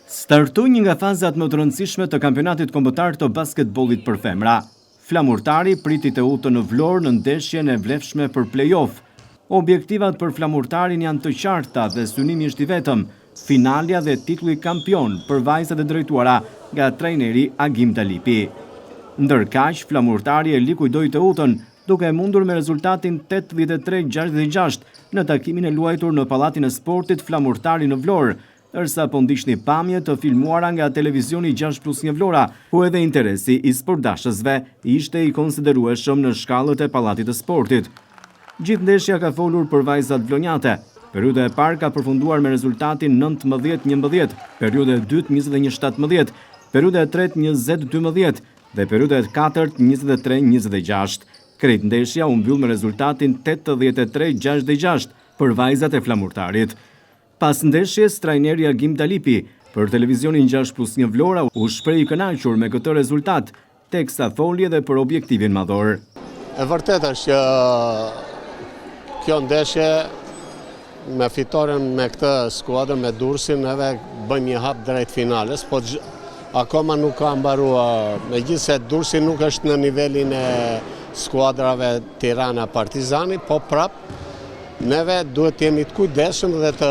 Startoi një nga fazat më të rëndësishme të kampionatit kombëtar të basketbollit për femra. Flamurtari priti të utën në Vlorë në ndeshjen e vlefshme për play-off. Objektivat për flamurtarin janë të qarta dhe synimi është i vetëm, finalja dhe titulli kampion për vajzat e drejtuara nga trajneri Agim Dalipi. Ndërkaq, flamurtari e likujdoi të utën, duke mundur me rezultatin 83-66 në takimin e luajtur në Pallatin e Sportit Flamurtari në Vlorë, ndërsa po ndiqni pamje të filmuara nga televizioni 6+1 Vlora, ku edhe interesi i sportdashësve ishte i konsiderueshëm në shkallët e Pallatit të Sportit. Gjithë ndeshja ka folur për vajzat vlonjate. Periudha e parë ka përfunduar me rezultatin 19-11, periudha e dytë 21-17, periudha e tretë 20-12 dhe periudha e katërt 23-26. Krejt ndeshja u mbyll me rezultatin 83-66 për vajzat e Flamurtarit. Pas ndeshjes, trajneri Agim Dalipi për televizionin 6+1 Vlora u shpreh i kënaqur me këtë rezultat, teksa foli edhe për objektivin madhor. E vërtet është që kjo ndeshje me fitoren me këtë skuadrë me Durrësin edhe bëjmë një hap drejt finales, po akoma nuk ka mbaruar, megjithëse Durrësi nuk është në nivelin e skuadrave Tirana Partizani, po prap neve duhet të jemi të kujdesshëm dhe të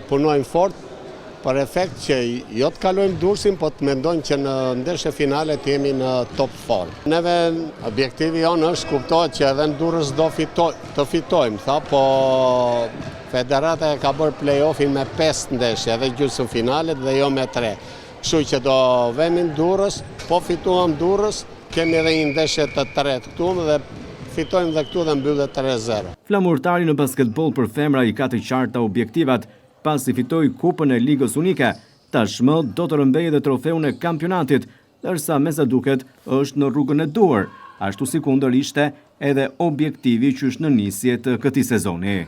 punojmë fort për efekt që jo të kalojmë Durrësin, po të mendojmë që në ndeshje finale të jemi në top form. Neve objektivi jonë është kuptohet që edhe në Durrës do të fitojmë, po federata e ka bërë play-offin me 5 ndeshje dhe gjysmë finalet dhe jo me 3. Kështu që do vemi në Durrës, po fituam Durrës, kemi edhe një ndeshje të tretë këtu dhe fitojmë dhe këtu dhe mbyllet 3-0. Flamurtari në basketbol për femra i ka të qarta objektivat, pasi fitoi kupën e Ligës Unike. Tashmë do të rëmbejë edhe trofeun e kampionatit, ndërsa me sa duket është në rrugën e duhur, ashtu si kundër ishte edhe objektivi që është në nisje të këtij sezoni.